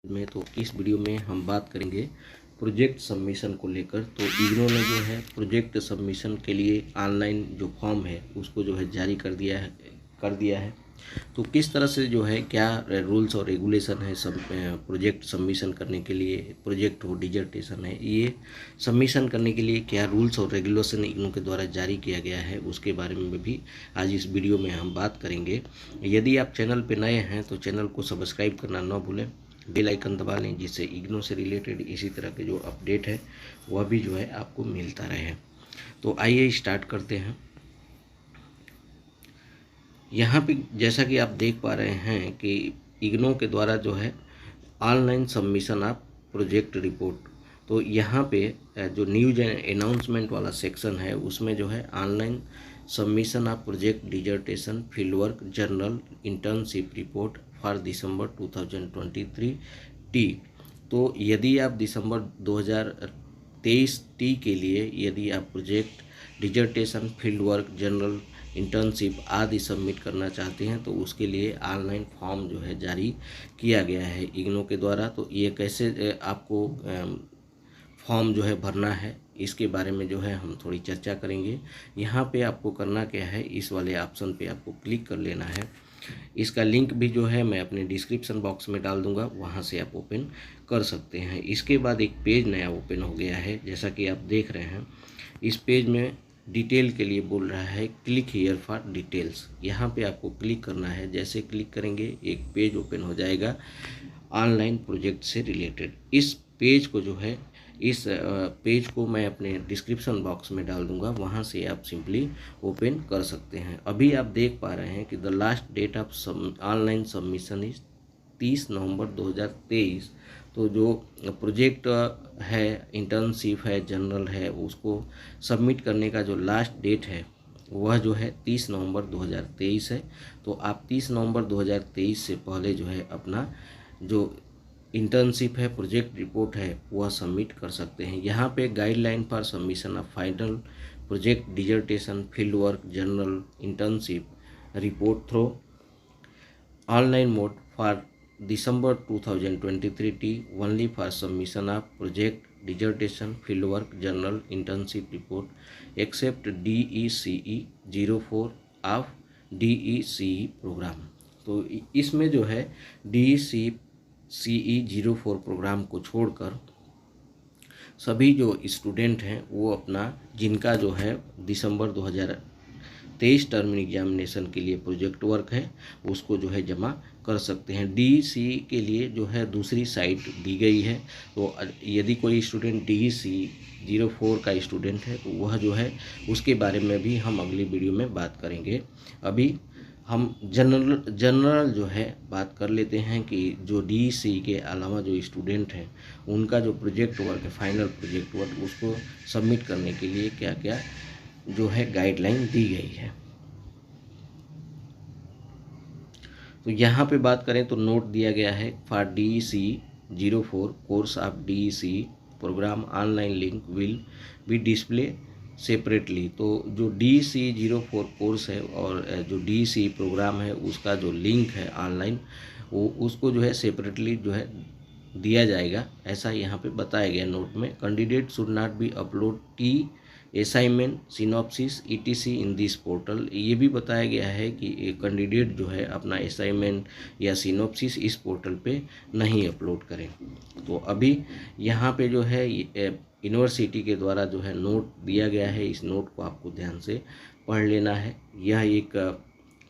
में। तो इस वीडियो में हम बात करेंगे प्रोजेक्ट सबमिशन को लेकर। तो इग्नू ने जो है प्रोजेक्ट सबमिशन के लिए ऑनलाइन जो फॉर्म है उसको जो है जारी कर दिया है। तो किस तरह से जो है क्या रूल्स और रेगुलेशन है सब प्रोजेक्ट सबमिशन करने के लिए, प्रोजेक्ट हो डिजर्टेशन है, ये सबमिशन करने के लिए क्या रूल्स और रेगुलेशन इग्नू के द्वारा जारी किया गया है उसके बारे में भी आज इस वीडियो में हम बात करेंगे। यदि आप चैनल पर नए हैं तो चैनल को सब्सक्राइब करना ना भूलें, बेल आइकन दबा लें, जिससे इग्नू से रिलेटेड इसी तरह के जो अपडेट है वह भी जो है आपको मिलता रहे। तो आइए स्टार्ट करते हैं। यहाँ पे जैसा कि आप देख पा रहे हैं कि इग्नू के द्वारा जो है online submission of project report, तो यहाँ पे जो न्यूज एंड अनाउंसमेंट वाला सेक्शन है उसमें जो है online submission of project dissertation field work journal internship report for December 2023 T. तो यदि आप दिसंबर 2023 टी के लिए यदि आप project dissertation field work journal internship आदि सबमिट करना चाहते हैं तो उसके लिए ऑनलाइन फॉर्म जो है जारी किया गया है इग्नू के द्वारा। तो ये कैसे आपको फॉर्म जो है भरना है इसके बारे में जो है हम थोड़ी चर्चा करेंगे। यहाँ पे आपको करना क्या है, इस वाले ऑप्शन पे आपको क्लिक कर लेना है। इसका लिंक भी जो है मैं अपने डिस्क्रिप्शन बॉक्स में डाल दूंगा, वहाँ से आप ओपन कर सकते हैं। इसके बाद एक पेज नया ओपन हो गया है, जैसा कि आप देख रहे हैं। इस पेज में डिटेल के लिए बोल रहा है क्लिक हियर फॉर डिटेल्स, यहाँ पे आपको क्लिक करना है। जैसे क्लिक करेंगे एक पेज ओपन हो जाएगा ऑनलाइन प्रोजेक्ट से रिलेटेड। इस पेज को जो है इस पेज को मैं अपने डिस्क्रिप्शन बॉक्स में डाल दूंगा, वहाँ से आप सिंपली ओपन कर सकते हैं। अभी आप देख पा रहे हैं कि the last date of online submission is 30 November 2023। तो जो प्रोजेक्ट है, इंटर्नशिप है, जर्नल है, उसको सबमिट करने का जो लास्ट डेट है वह जो है 30 नवंबर 2023 है। तो आप 30 नवंबर 2023 से पहले जो है अपना जो इंटर्नशिप है, प्रोजेक्ट रिपोर्ट है, वह सबमिट कर सकते हैं। यहाँ पे guideline for submission of final project dissertation field work journal internship report through online mode for December 2023 T only for submission of project dissertation field work journal internship report except DECE 04 of DECE programme. तो इसमें जो है DECE 04 programme को छोड़कर सभी जो student हैं वो अपना, जिनका जो है दिसंबर 2023 टर्म एग्जामिनेशन के लिए प्रोजेक्ट वर्क है, उसको जो है जमा कर सकते हैं। DEC के लिए जो है दूसरी साइट दी गई है। तो यदि कोई स्टूडेंट DEC 04 का स्टूडेंट है तो वह जो है उसके बारे में भी हम अगली वीडियो में बात करेंगे। अभी हम जनरल जो है बात कर लेते हैं कि जो DEC के अलावा जो स्टूडेंट हैं उनका जो प्रोजेक्ट वर्क है, फाइनल प्रोजेक्ट वर्क, उसको सबमिट करने के लिए क्या क्या जो है गाइडलाइन दी गई है। तो यहाँ पे बात करें तो नोट दिया गया है for DEC 04 course of DEC programme online link will be display separately. तो जो DEC 04 कोर्स है और जो DEC प्रोग्राम है उसका जो लिंक है ऑनलाइन, वो उसको जो है सेपरेटली जो है दिया जाएगा, ऐसा यहाँ पे बताया गया नोट में। Candidate should not be upload T assignment synopsis ETC in this portal. ये भी बताया गया है कि कैंडिडेट जो है अपना असाइनमेंट या सिनॉप्सिस इस पोर्टल पे नहीं अपलोड करें। तो अभी यहाँ पे जो है यूनिवर्सिटी के द्वारा जो है नोट दिया गया है, इस नोट को आपको ध्यान से पढ़ लेना है। यह एक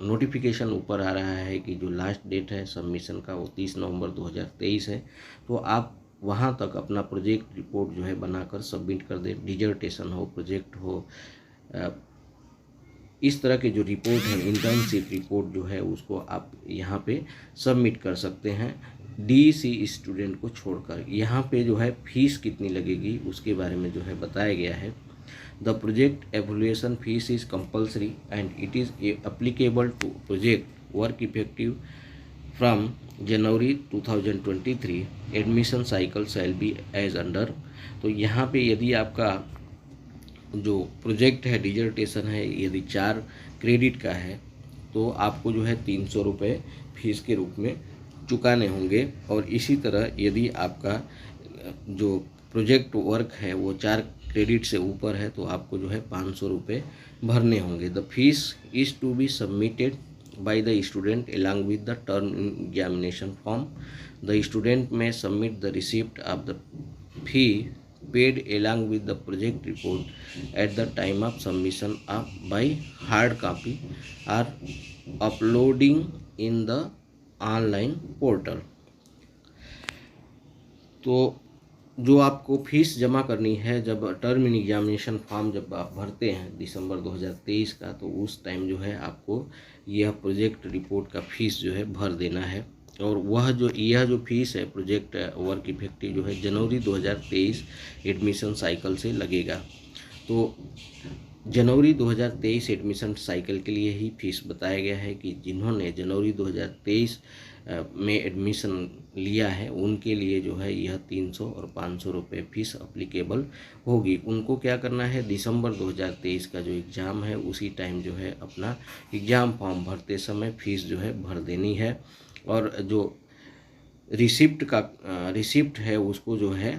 नोटिफिकेशन ऊपर आ रहा है कि जो लास्ट डेट है सबमिशन का वो 30 नवंबर 2023 है। तो आप वहाँ तक अपना प्रोजेक्ट रिपोर्ट जो है बनाकर सबमिट कर दें। डिजर्टेशन हो, प्रोजेक्ट हो, इस तरह के जो रिपोर्ट है, इंटर्नशिप रिपोर्ट जो है, उसको आप यहाँ पे सबमिट कर सकते हैं DEC स्टूडेंट को छोड़कर। यहाँ पे जो है फीस कितनी लगेगी उसके बारे में जो है बताया गया है। The project evaluation fees is compulsory and it is applicable to project work effective from January 2023 admission cycle shall be as under. तो यहाँ पे यदि आपका जो प्रोजेक्ट है, डिजर्टेशन है, यदि 4 क्रेडिट का है तो आपको जो है 300 रुपये फीस के रूप में चुकाने होंगे। और इसी तरह यदि आपका जो प्रोजेक्ट वर्क है वो 4 क्रेडिट से ऊपर है तो आपको जो है 500 रुपये भरने होंगे। The fees is to be submitted by the student along with the term examination form. The student may submit the receipt of the fee paid along with the project report at the time of submission of by hard copy or uploading in the online portal. तो जो आपको fees जमा करनी है जब term examination form जब आप भरते हैं दिसंबर 2023 का, तो उस टाइम जो है आपको यह प्रोजेक्ट रिपोर्ट का फीस जो है भर देना है। और यह जो फीस है प्रोजेक्ट वर्क इफेक्टिव जो है जनवरी 2023 एडमिशन साइकिल से लगेगा। तो जनवरी 2023 एडमिशन साइकिल के लिए ही फीस बताया गया है कि जिन्होंने जनवरी 2023 में एडमिशन लिया है उनके लिए जो है यह 300 और 500 रुपये फीस अप्लीकेबल होगी। उनको क्या करना है, दिसंबर 2023 का जो एग्ज़ाम है उसी टाइम जो है अपना एग्ज़ाम फॉर्म भरते समय फीस जो है भर देनी है। और जो रिसिप्ट है उसको जो है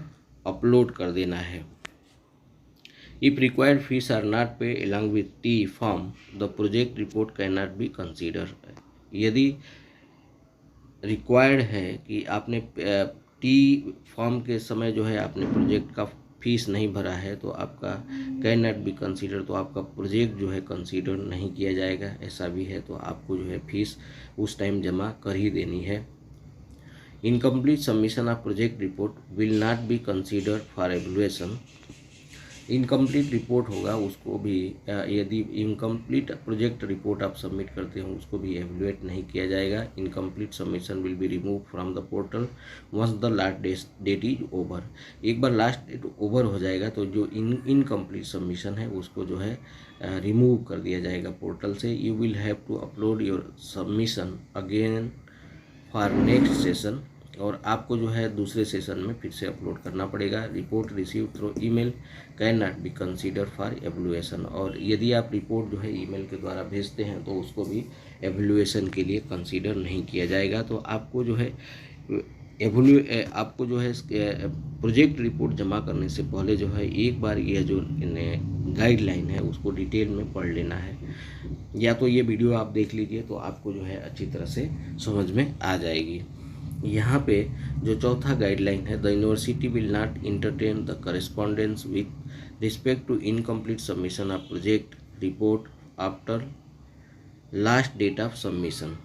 अपलोड कर देना है। If required fees are not paid along with T form, the project report cannot be considered. यदि रिक्वायर्ड है कि आपने टी फॉर्म के समय जो है आपने प्रोजेक्ट का फीस नहीं भरा है तो आपका कैन नॉट बी कंसीडर, तो आपका प्रोजेक्ट जो है कंसीडर नहीं किया जाएगा। ऐसा भी है तो आपको जो है फीस उस टाइम जमा कर ही देनी है। Incomplete submission of project report will not be considered for evaluation. Incomplete report होगा उसको भी यदि इनकम्प्लीट प्रोजेक्ट रिपोर्ट आप सबमिट करते हो उसको भी एवल्यूएट नहीं किया जाएगा। Incomplete submission will be remove from the portal once the last date is over. एक बार लास्ट डेट ओवर हो जाएगा तो जो इनकम्प्लीट सबमिशन है उसको जो है रिमूव कर दिया जाएगा पोर्टल से। You will have to upload your submission again for next session, और आपको जो है दूसरे सेशन में फिर से अपलोड करना पड़ेगा। Report receive through email can not be consider for evaluation. और यदि आप रिपोर्ट जो है ईमेल के द्वारा भेजते हैं तो उसको भी एवल्यूएशन के लिए कंसीडर नहीं किया जाएगा। तो आपको जो है आपको जो है प्रोजेक्ट रिपोर्ट जमा करने से पहले जो है एक बार यह जो गाइडलाइन है उसको डिटेल में पढ़ लेना है, या तो ये वीडियो आप देख लीजिए तो आपको जो है अच्छी तरह से समझ में आ जाएगी। यहाँ पे जो चौथा गाइडलाइन है, the university will not entertain the correspondence with respect to incomplete submission of project report after last date of submission.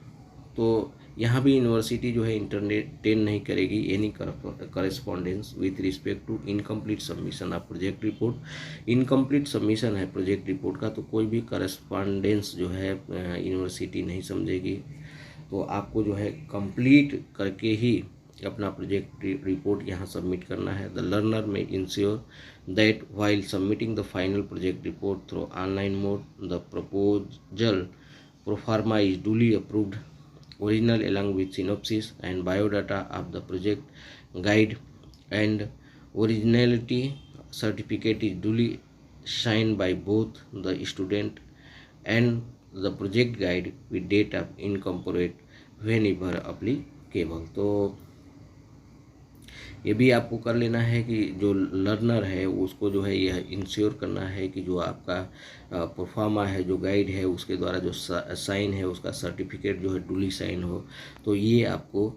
तो यहाँ भी यूनिवर्सिटी जो है इंटरटेन नहीं करेगी any correspondence with respect to incomplete submission of project report. Incomplete submission है project report का तो कोई भी करेस्पॉन्डेंस जो है यूनिवर्सिटी नहीं समझेगी। तो आपको जो है कंप्लीट करके ही अपना प्रोजेक्ट रिपोर्ट यहाँ सबमिट करना है। The learner may ensure that while submitting the final project report through online mode the proposal proforma is duly approved, original along with synopsis and biodata of the project guide and originality certificate is duly signed by both the student and the project guide with date of incorporate whenever applicable। तो ये भी आपको कर लेना है कि जो learner है उसको जो है यह इंश्योर करना है कि जो आपका परफॉर्मा है जो गाइड है उसके द्वारा जो साइन है उसका सर्टिफिकेट जो है डुली साइन हो। तो ये आपको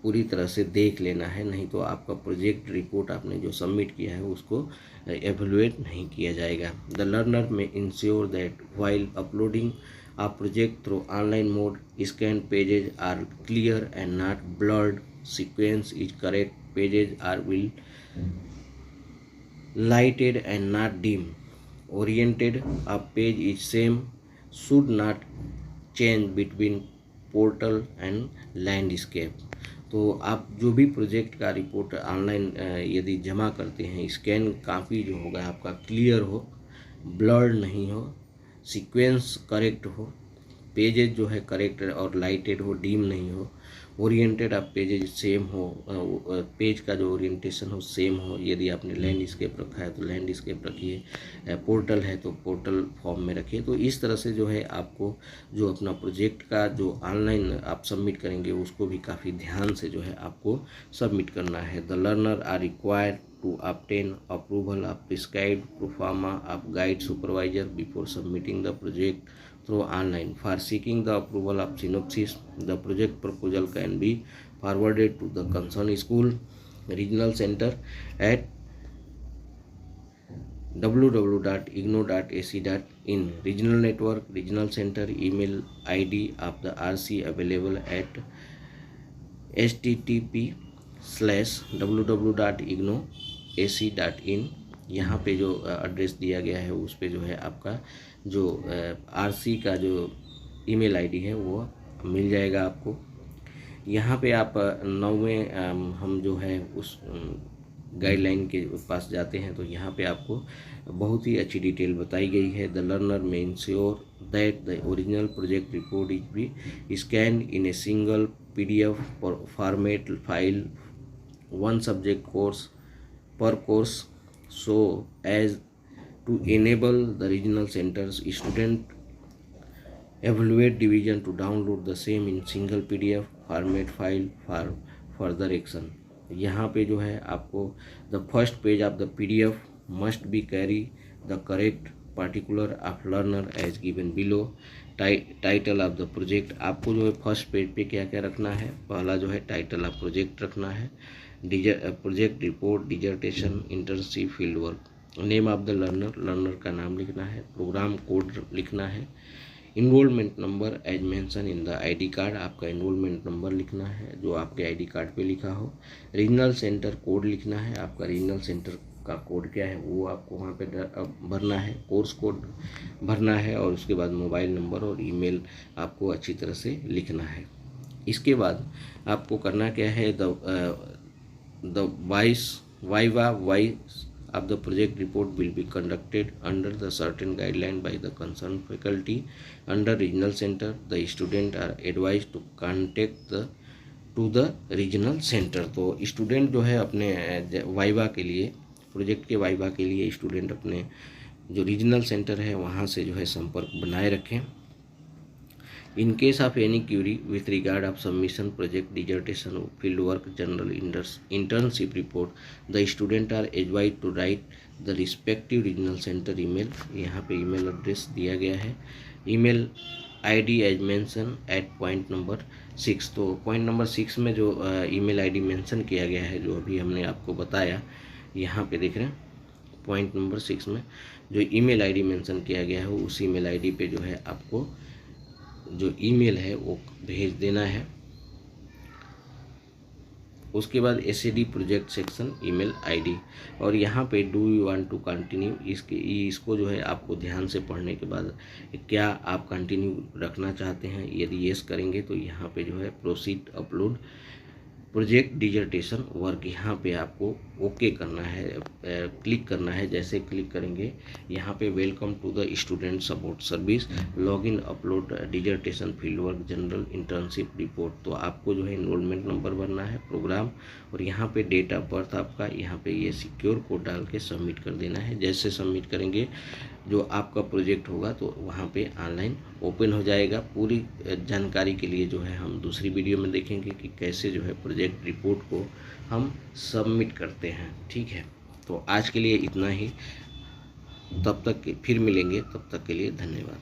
पूरी तरह से देख लेना है, नहीं तो आपका प्रोजेक्ट रिपोर्ट आपने जो सबमिट किया है उसको एवेलुएट नहीं किया जाएगा। The learner may ensure that while uploading a project through online mode, scanned pages are clear and not blurred, sequence is correct, pages are will lighted and not dim, oriented a page is same, should not change between portal and landscape। तो आप जो भी project का report online यदि जमा करते हैं scan काफ़ी जो होगा आपका क्लियर हो, ब्लर्ड नहीं हो, सीक्वेंस करेक्ट हो, पेजेस जो है करेक्ट और लाइटेड हो, डीम नहीं हो, ओरिएंटेड आप पेज सेम हो, पेज का जो ओरिएंटेशन हो सेम हो। यदि आपने लैंडस्केप रखा है तो लैंडस्केप रखिए, पोर्टल है तो पोर्टल फॉर्म में रखिए। तो इस तरह से जो है आपको जो अपना प्रोजेक्ट का जो ऑनलाइन आप सबमिट करेंगे उसको भी काफ़ी ध्यान से जो है आपको सबमिट करना है। The learner are required to obtain approval of prescribed proforma of guide supervisor before submitting the project through online. For seeking the approval of synopsis, the project proposal can be forwarded to the concerned school regional center at www.igno.ac.in. Regional network, regional center email ID of the RC available at http://www.igno.ac.in। यहाँ पे जो address दिया गया है उस पे जो है आपका जो आरसी का जो ईमेल आईडी है वो मिल जाएगा आपको। यहाँ पे आप 9वें हम जो है उस गाइडलाइन के पास जाते हैं तो यहाँ पे आपको बहुत ही अच्छी डिटेल बताई गई है। The learner may ensure that the original project report is be scanned in a single PDF format file, one subject course per course, so as to enable the regional centers student evaluate division to download the same in single PDF format file for further action। यहाँ पे जो है आपको the first page of the PDF must be carry the correct particular of learner as given below। Title of the project, आपको जो है first page पे क्या क्या रखना है। पहला जो है टाइटल ऑफ प्रोजेक्ट रखना है, project report, dissertation, internship, field work, name of the learner, learner का नाम लिखना है, प्रोग्राम कोड लिखना है, enrolment number as mention in the ID card, आपका इनरोलमेंट नंबर लिखना है जो आपके ID कार्ड पे लिखा हो, रीजनल सेंटर कोड लिखना है, आपका रीजनल सेंटर का कोड क्या है वो आपको वहाँ पे भरना है, कोर्स कोड भरना है और उसके बाद मोबाइल नंबर और ईमेल आपको अच्छी तरह से लिखना है। इसके बाद आपको करना क्या है, the viva of the project report will be conducted under the certain guideline by the concerned faculty under regional center. The student are advised to contact to the regional center। तो स्टूडेंट जो है अपने viva के लिए, project के viva के लिए student अपने जो रीजनल सेंटर है वहाँ से जो है संपर्क बनाए रखें। In case of any query with regard of submission, project, dissertation, field work, general internship report, the student are advise to write the respective regional centre email. यहाँ पे ईमेल एड्रेस दिया गया है, email ID as mention at point number 6। तो point number 6 में जो email ID mention किया गया है जो अभी हमने आपको बताया, यहाँ पे देख रहे हैं पॉइंट नंबर 6 में जो ईमेल ID मेंशन किया गया है उस ईमेल ID पे जो है आपको जो ईमेल है वो भेज देना है। उसके बाद SAD project section email ID, और यहाँ पे do you want to continue, इसको जो है आपको ध्यान से पढ़ने के बाद क्या आप कंटिन्यू रखना चाहते हैं। यदि यस करेंगे तो यहाँ पे जो है proceed upload project dissertation work, यहाँ पे आपको ओके करना है, क्लिक करना है। जैसे क्लिक करेंगे यहाँ पे welcome to the student support service, login, upload dissertation, field work, general internship report. तो आपको जो है इनरोलमेंट नंबर भरना है, प्रोग्राम, और यहाँ पे डेट ऑफ बर्थ आपका, यहाँ पे ये सिक्योर कोड डाल के सबमिट कर देना है। जैसे सबमिट करेंगे जो आपका प्रोजेक्ट होगा तो वहाँ पे ऑनलाइन ओपन हो जाएगा। पूरी जानकारी के लिए जो है हम दूसरी वीडियो में देखेंगे कि कैसे जो है प्रोजेक्ट रिपोर्ट को हम सबमिट करते हैं। ठीक है, तो आज के लिए इतना ही, तब तक फिर मिलेंगे, तब तक के लिए धन्यवाद।